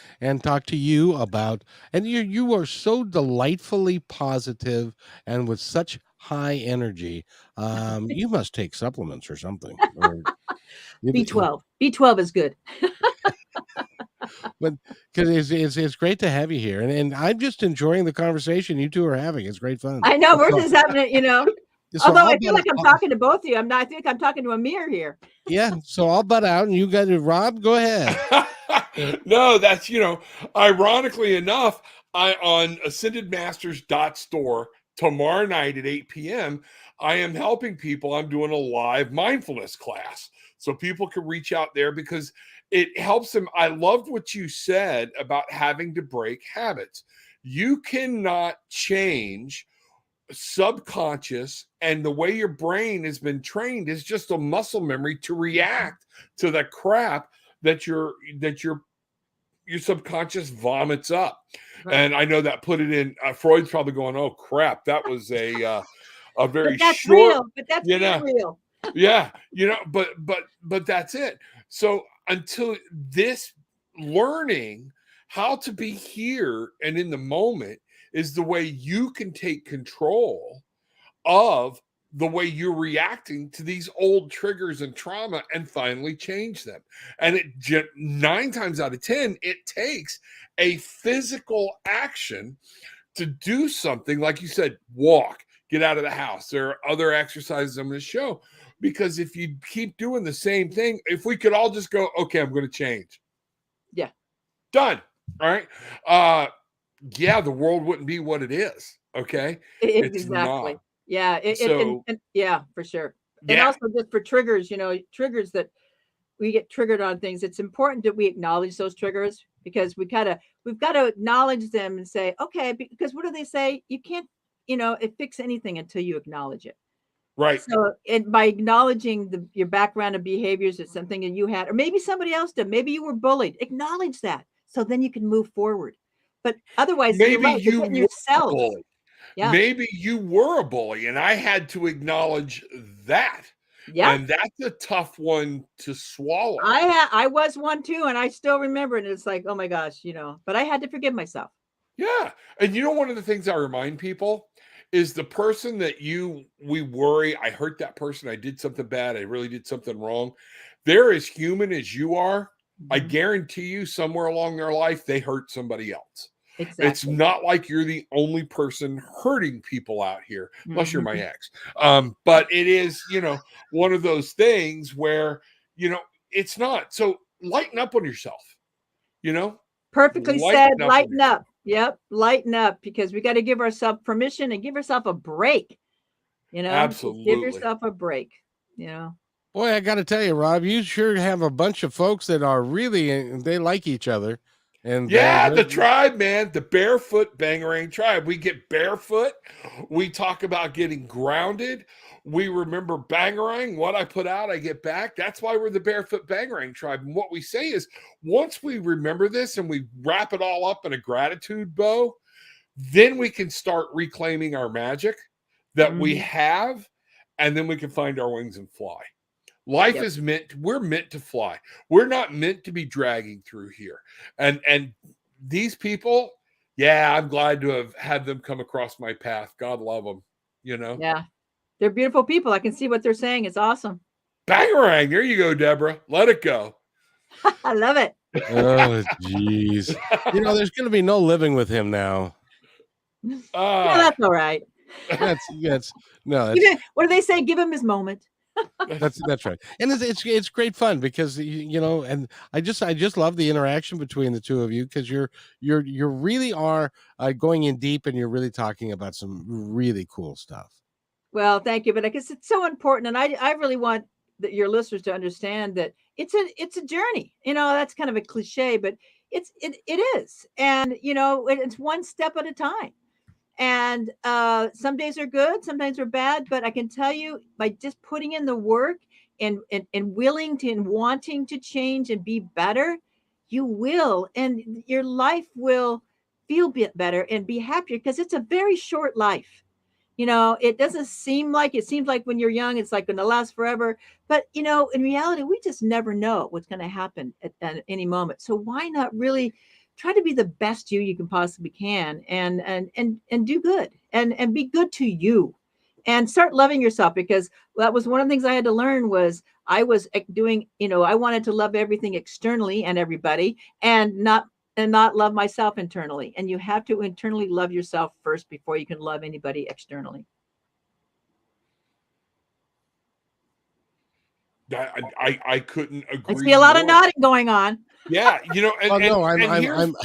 talk to you about, and you are so delightfully positive and with such high energy. You must take supplements or something. Or B12. B12 is good. but because it's great to have you here, and I'm just enjoying the conversation you two are having. It's great fun. I know, we're just having it, you know. So Although I'll I feel butt like I'm out. talking to both of you. I think I'm talking to a mirror here. Yeah, so I'll butt out, and you got to Rob. Go ahead. No, that's, you know, ironically enough, on ascendedmasters.store tomorrow night at 8 p.m., I am helping people. I'm doing a live mindfulness class. So people can reach out there, because it helps them. I loved what you said about having to break habits. You cannot change subconscious, and the way your brain has been trained is just a muscle memory to react to the crap that your subconscious vomits up. Right. And I know that put it in Freud's probably going, oh crap, that was a very But that's short, real. But that's you being know, real. yeah, but that's it. So until this learning how to be here and in the moment is the way you can take control of the way you're reacting to these old triggers and trauma and finally change them. And 9 times out of 10, it takes a physical action to do something, like you said, walk, get out of the house. There are other exercises I'm going to show, because if you keep doing the same thing, if we could all just go, okay, I'm going to change. Yeah. Done. All right. Yeah, the world wouldn't be what it is. Okay. It's Exactly. not. Yeah. Yeah, for sure. And Yeah. also just for triggers, triggers that we get triggered on things. It's important that we acknowledge those triggers, because we've got to acknowledge them and say, okay, because what do they say? You can't, fix anything until you acknowledge it. Right. So, and by acknowledging your background of behaviors, it's something that you had, or maybe somebody else did. Maybe you were bullied. Acknowledge that, so then you can move forward. But otherwise, Maybe you're you getting were yourself. a bully. Yeah. Maybe you were a bully, and I had to acknowledge that. Yeah. And that's a tough one to swallow. I was one too, and I still remember it. And it's like, oh my gosh, but I had to forgive myself. Yeah. And one of the things I remind people is the person that we worry, I hurt that person, I did something bad, I really did something wrong. They're as human as you are. I guarantee you somewhere along their life, they hurt somebody else. Exactly. It's not like you're the only person hurting people out here, unless you're my ex. But it is, one of those things where, it's not. So lighten up on yourself, Perfectly said. Lighten up. Yep. Lighten up, because we got to give ourselves permission and give ourselves a break. Absolutely. Give yourself a break. Boy, I got to tell you, Rob, you sure have a bunch of folks that are really, they like each other. And yeah, the tribe, man, the Barefoot Bangarang tribe. We get barefoot. We talk about getting grounded. We remember Bangarang. What I put out, I get back. That's why we're the Barefoot Bangarang tribe. And what we say is, once we remember this and we wrap it all up in a gratitude bow, then we can start reclaiming our magic that we have, and then we can find our wings and fly. Life is we're meant to fly. We're not meant to be dragging through here. And these people, yeah, I'm glad to have had them come across my path. God love them, Yeah. They're beautiful people. I can see what they're saying. It's awesome. Bangarang. There you go, Deborah. Let it go. I love it. Oh, geez. There's going to be no living with him now. Yeah, that's all right. What do they say? Give him his moment. That's right. And it's great fun, because and I just love the interaction between the two of you, because you really are going in deep, and you're really talking about some really cool stuff. Well, thank you, but I guess it's so important, and I really want your listeners to understand that it's a journey. That's kind of a cliche, but it is, and it's one step at a time. And some days are good, sometimes are bad, but I can tell you, by just putting in the work and willing to and wanting to change and be better, you will, and your life will feel a bit better and be happier, because it's a very short life. It doesn't seem like, it seems like when you're young, it's like going to last forever. But, in reality, we just never know what's going to happen at any moment. So why not really try to be the best you can possibly can, and do good and be good to you, and start loving yourself, because that was one of the things I had to learn. Was I was doing, I wanted to love everything externally and everybody, and not love myself internally. And you have to internally love yourself first before you can love anybody externally. I couldn't agree. I see a lot of nodding going on. Yeah, I'm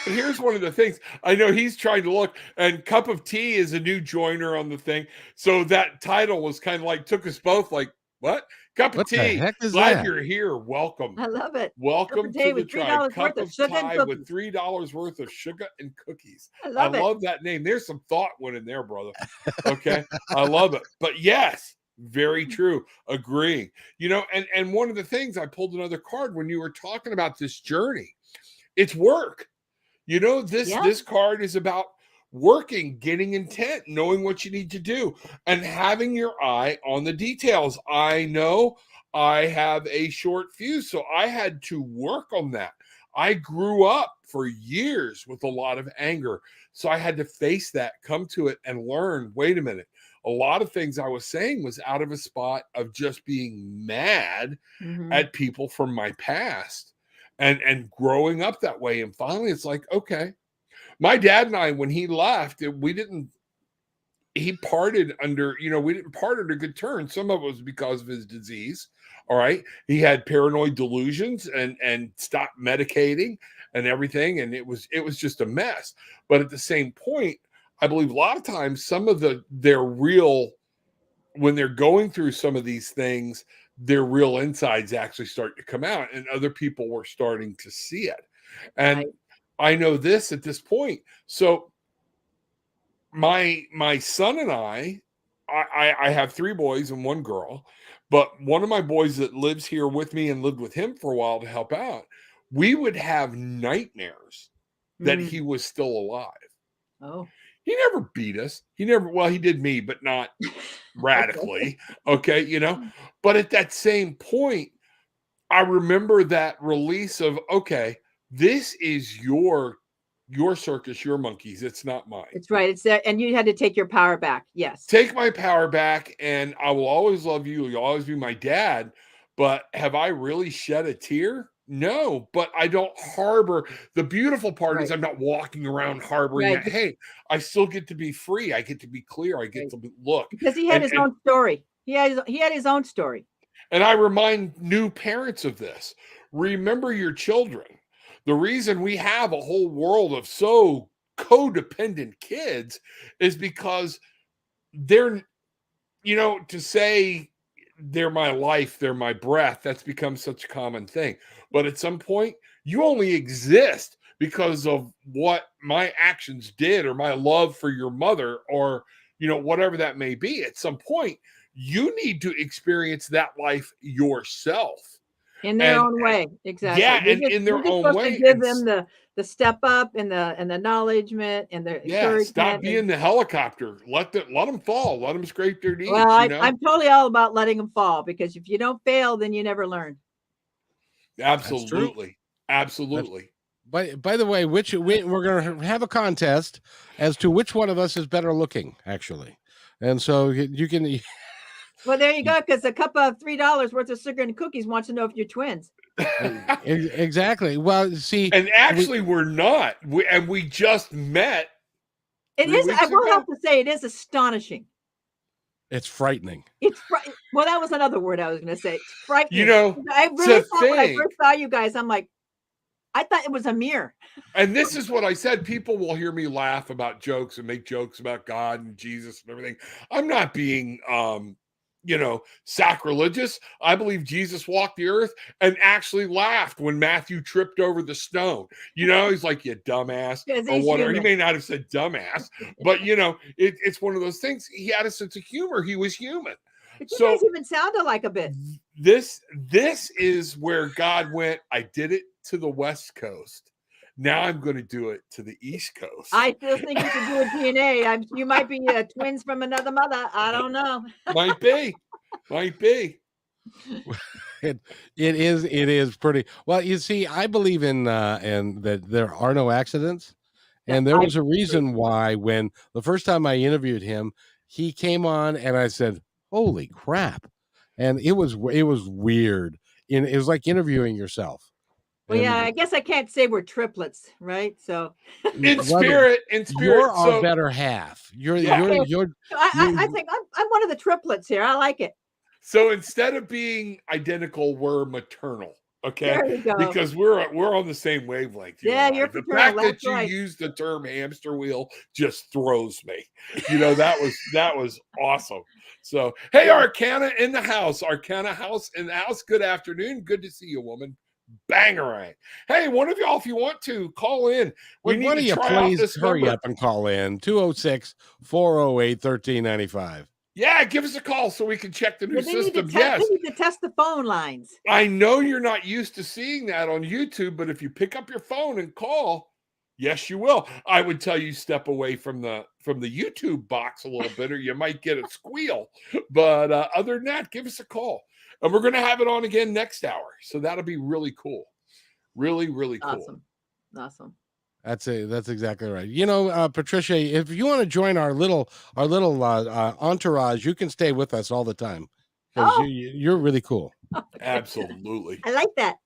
here's one of the things. I know he's trying to look, and Cup of Tea is a new joiner on the thing. So that title was kind of like, took us both like, What? Cup of What the tea. heck is Glad that? you're here. Welcome. I love it. Welcome Tea to the with tribe. $3 Cup worth of of sugar and tea with cookies. $3 worth of sugar and cookies. I I love it. love that name. There's some thought went in there, brother. Okay. I love it. But yes, very true. Agreeing. You know, and one of the things, I pulled another card when you were talking about this journey. It's work. You know, Yeah. this card is about working, getting intent, knowing what you need to do, and having your eye on the details. I know I have a short fuse, so I had to work on that. I grew up for years with a lot of anger, so I had to face that, come to it, and learn, wait a minute. A lot of things I was saying was out of a spot of just being mad at people from my past and growing up that way. And finally, it's like, okay, my dad and I, when he left, he parted under, we didn't part under good terms. Some of it was because of his disease. All right. He had paranoid delusions and stopped medicating and everything. And it was just a mess. But at the same point, I believe a lot of times some of their real, when they're going through some of these things, their real insides actually start to come out, and other people were starting to see it. And Right. I know this at this point. So my son and I have 3 boys and 1 girl, but one of my boys that lives here with me and lived with him for a while to help out, we would have nightmares that he was still alive. Oh. He never beat us. He did me, but not radically. Okay, but at that same point, I remember that release of, okay, this is your circus, your monkeys. It's not mine. It's right. It's there. And you had to take your power back. Yes. Take my power back, and I will always love you. You'll always be my dad. But have I really shed a tear? No, but I don't harbor. The beautiful part is I'm not walking around harboring that. Hey, I still get to be free. I get to be clear. I get to look. Because he had his own story. He had his own story. And I remind new parents of this. Remember your children. The reason we have a whole world of so codependent kids is because they're, to say they're my life, they're my breath, that's become such a common thing. But at some point, you only exist because of what my actions did, or my love for your mother, or, whatever that may be. At some point, you need to experience that life yourself. In their own way. Exactly. Yeah, and in their own way. To give them the step up and the acknowledgement and the encouragement. Stop being the helicopter. Let them fall. Let them scrape their knees. Well, I'm totally all about letting them fall, because if you don't fail, then you never learn. Absolutely. Absolutely. By the way, we're going to have a contest as to which one of us is better looking, actually. And so you can. Well, there you go, because a cup of $3 worth of sugar and cookies wants to know if you're twins. Exactly. Well, see, and actually, we're not. We just met. It is. I will have to say, it is astonishing. It's frightening. Well, that was another word I was going to say. It's frightening. I really thought when I first saw you guys, I'm like, I thought it was a mirror. And this is what I said. People will hear me laugh about jokes and make jokes about God and Jesus and everything. I'm not being sacrilegious. I believe Jesus walked the earth and actually laughed when Matthew tripped over the stone. He's like, you dumbass, or whatever. He may not have said dumbass, but it's one of those things. He had a sense of humor. He was human. But you guys even sounded like a bit. This is where God went, I did it to the West Coast. Now I'm going to do it to the East Coast. I still think you should do a DNA. You might be twins from another mother. I don't know. Might be. It is pretty well. You see, I believe in that there are no accidents, and there was a reason why when the first time I interviewed him, he came on and I said, "Holy crap!" And it was weird. It was like interviewing yourself. Well, yeah, I guess I can't say we're triplets, right? So in spirit, you're our better half. You're. I think I'm one of the triplets here. I like it. So instead of being identical, we're maternal. Okay, There you go. because we're on the same wavelength. You Yeah, and I. you're The fraternal. fact that That's you right. used the term hamster wheel just throws me. That was awesome. So, hey, Arcana in the house, Arcana House in the house. Good afternoon. Good to see you, woman. Bangarang. Hey, one of y'all, if you want to call in, we Would need one to of you try out please this hurry number. up and call in 206-408-1395. Yeah, give us a call so we can check the new They need system. to Yes. they need to test the phone lines. I know you're not used to seeing that on YouTube, but if you pick up your phone and call, yes, you will. I would tell you step away from the YouTube box a little bit, or you might get a squeal. But other than that, give us a call, and we're going to have it on again next hour. So that'll be really cool, really, really cool. Awesome. That's exactly right. Patricia, if you want to join our little entourage, you can stay with us all the time because you're really cool. Absolutely. I like that.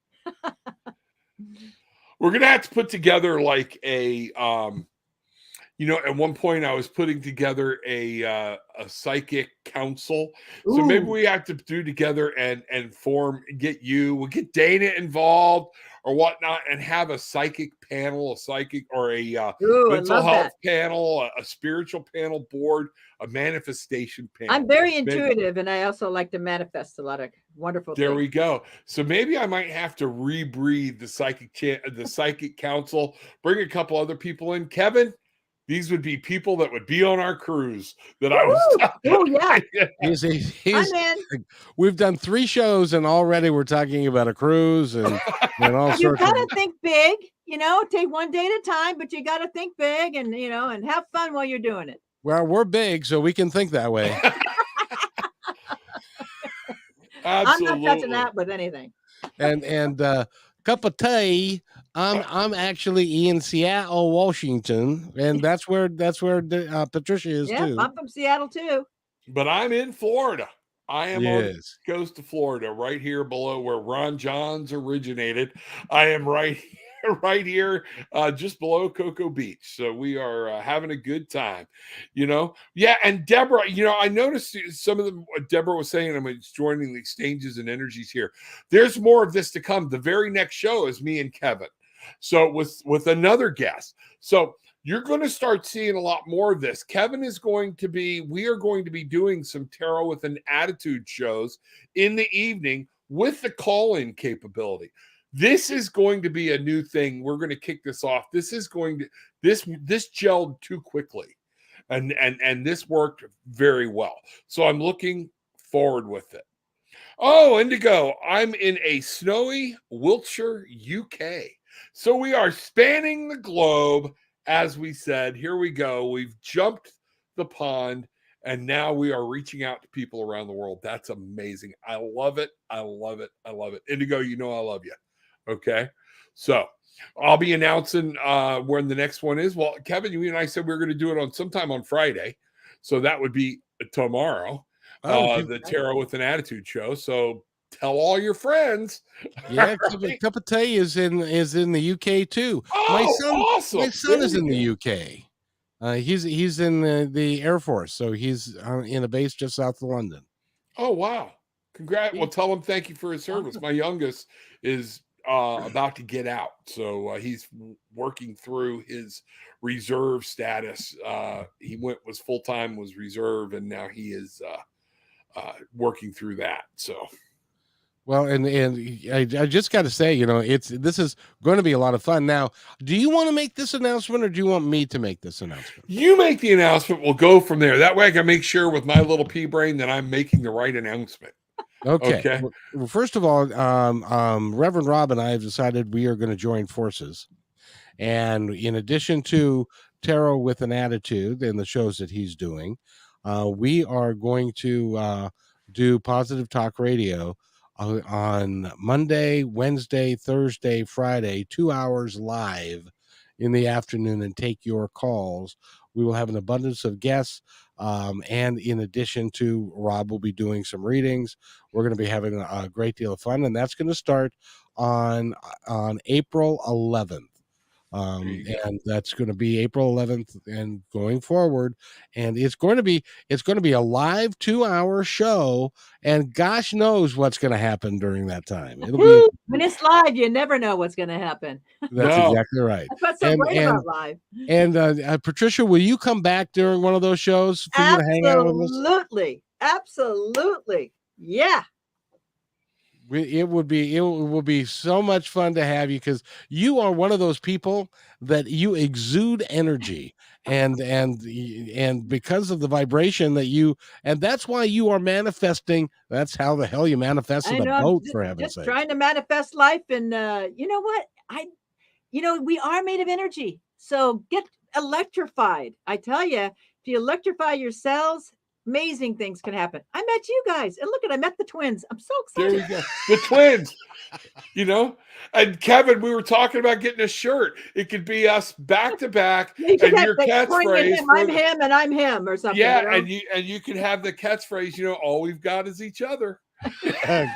We're gonna have to put together like a at one point I was putting together a psychic council. So maybe we have to do together and we'll get Dana involved or whatnot and have a psychic panel, or a mental health panel, a spiritual panel board, a manifestation panel. I'm very intuitive, and I also like to manifest a lot of wonderful things. There we go. So maybe I might have to rebreathe the psychic council, bring a couple other people in. Kevin, these would be people that would be on our cruise that I was. Oh yeah. We've done 3 shows and already we're talking about a cruise and all sorts. You gotta think big, take one day at a time, but you gotta think big and and have fun while you're doing it. Well, we're big, so we can think that way. Absolutely. I'm not touching that with anything. And cup of tea. I'm actually in Seattle, Washington, and that's where Patricia is too. I'm from Seattle too. But I'm in Florida. I am on the coast of Florida, right here below where Ron Johns originated. I am right here, just below Cocoa Beach. So we are having a good time, Yeah, and Deborah, I noticed some of what Deborah was saying. I'm joining the exchanges and energies here. There's more of this to come. The very next show is me and Kevin. So with another guest. So you're going to start seeing a lot more of this. Kevin we are going to be doing some Tarot with an Attitude shows in the evening with the call-in capability. This is going to be a new thing. We're going to kick this off. This gelled too quickly. And this worked very well. So I'm looking forward with it. Oh, Indigo, I'm in a snowy Wiltshire, UK. So we are spanning the globe, as we said. Here we go. We've jumped the pond, and now we are reaching out to people around the world. That's amazing. I love it. I love it. I love it. Indigo, I love you. Okay. So I'll be announcing when the next one is. Well, Kevin, you and I said we were going to do it on sometime on Friday. So that would be tomorrow. The Tarot with an Attitude show. So tell all your friends. Yeah, Cup of Tea is in the UK too. Awesome. My son is in the UK. He's in the Air Force, so he's in a base just south of London. Oh wow! Congrats! Well, tell him thank you for his service. My youngest is about to get out, so he's working through his reserve status. He was full time, was reserve, and now he is working through that. So. Well, and I just got to say, this is going to be a lot of fun. Now, do you want to make this announcement, or do you want me to make this announcement? You make the announcement. We'll go from there. That way, I can make sure with my little pea brain that I'm making the right announcement. Okay. Well, first of all, Reverend Rob and I have decided we are going to join forces, and in addition to Tarot with an Attitude and the shows that he's doing, we are going to do Positive Talk Radio on Monday, Wednesday, Thursday, Friday, 2 hours live in the afternoon and take your calls. We will have an abundance of guests. And in addition to Rob will be doing some readings. We're going to be having a great deal of fun. And that's going to start on April 11th. And that's going to be April 11th and going forward. And it's going to be a live 2-hour show. And gosh knows what's going to happen during that time. It'll be when it's live, you never know what's going to happen. That's exactly right. That's what's so great about live. And Patricia, will you come back during one of those shows for you to hang out with us? Absolutely. Yeah. It will be so much fun to have you, because you are one of those people that you exude energy, and because of the vibration that you, and that's why you are manifesting. That's how the hell you manifested a boat, for heaven's sake. Just trying to manifest life, and you know what? We are made of energy, so get electrified. I tell you, if you electrify your cells, amazing things can happen. I met you guys, and look, I met the twins. I'm so excited. There we go. The twins, and Kevin, we were talking about getting a shirt. It could be us back to back, and your catchphrase. I'm him and I'm him, or something. Yeah, and you can have the catchphrase. All we've got is each other. I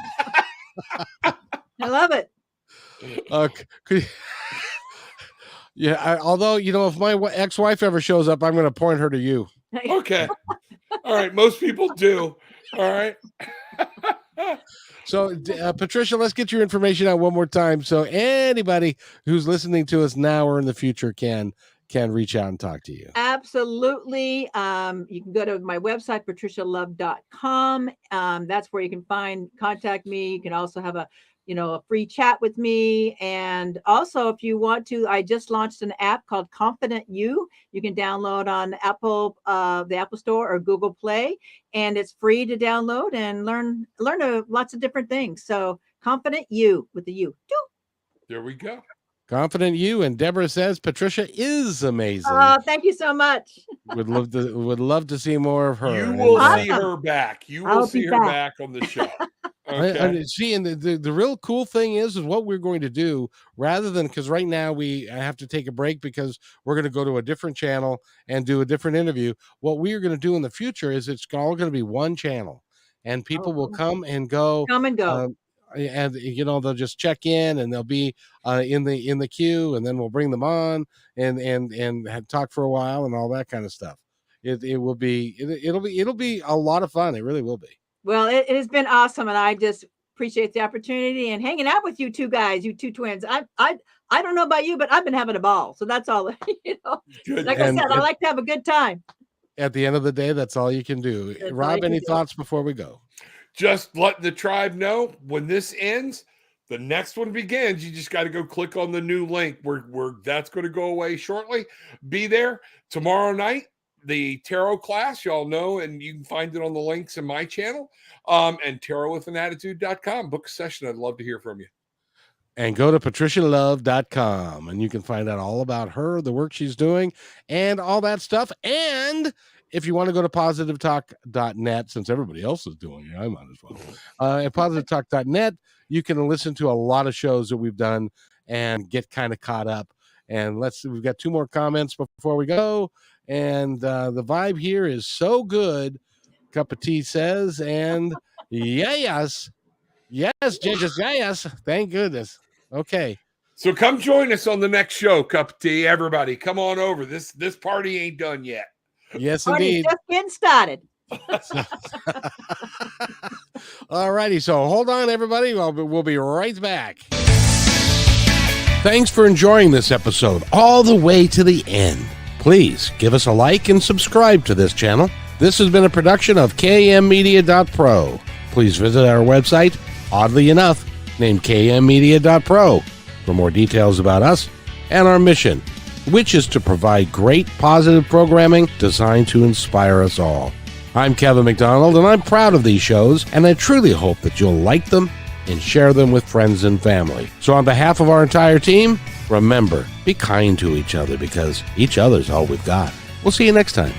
love it. Yeah. Although if my ex-wife ever shows up, I'm going to point her to you. Okay. All right. Most people do. All right. So, Patricia, let's get your information out one more time, so anybody who's listening to us now or in the future can reach out and talk to you. Absolutely. You can go to my website, patricialove.com. That's where you can contact me. You can also have a free chat with me. And also, if you want to, I just launched an app called Confident You. You can download on Apple, the Apple Store, or Google Play, and it's free to download and learn lots of different things. So Confident You with the U. There we go. Confident You. And Deborah says Patricia is amazing. Thank you so much. Would love to see more of her. You will see her back. You will see her back on the show. Okay. See, and the real cool thing is what we're going to do, rather than, because right now we have to take a break because we're going to go to a different channel and do a different interview. What we are going to do in the future is it's all going to be one channel, and people will come and go. And they'll just check in, and they'll be in the queue, and then we'll bring them on and talk for a while and all that kind of stuff. It'll be a lot of fun. It really will be. Well, it has been awesome, and I just appreciate the opportunity and hanging out with you two guys, you two twins. I don't know about you, but I've been having a ball. So that's all. Good. Like I said, I like to have a good time. At the end of the day, that's all you can do. Rob, any thoughts before we go? Just let the tribe know when this ends, the next one begins. You just got to go click on the new link where that's going to go away shortly. Be there tomorrow night. The tarot class, y'all know, and you can find it on the links in my channel, and tarotwithanattitude.com. Book a session. I'd love to hear from you. And go to patricialove.com, and you can find out all about her, the work she's doing, and all that stuff. And if you want to go to positivetalk.net, since everybody else is doing it, I might as well. At positivetalk.net, you can listen to a lot of shows that we've done and get kind of caught up. And we've got 2 more comments before we go. And the vibe here is so good, Cup of Tea says, and yes, thank goodness. Okay. So come join us on the next show, Cup of Tea. Everybody, come on over. This party ain't done yet. Yes, indeed. Just getting started. All righty. So hold on, everybody. We'll be right back. Thanks for enjoying this episode all the way to the end. Please give us a like and subscribe to this channel. This has been a production of kmmedia.pro. Please visit our website, oddly enough, named kmmedia.pro, for more details about us and our mission, which is to provide great positive programming designed to inspire us all. I'm Kevin McDonald, and I'm proud of these shows, and I truly hope that you'll like them and share them with friends and family. So on behalf of our entire team, remember, be kind to each other, because each other's all we've got. We'll see you next time.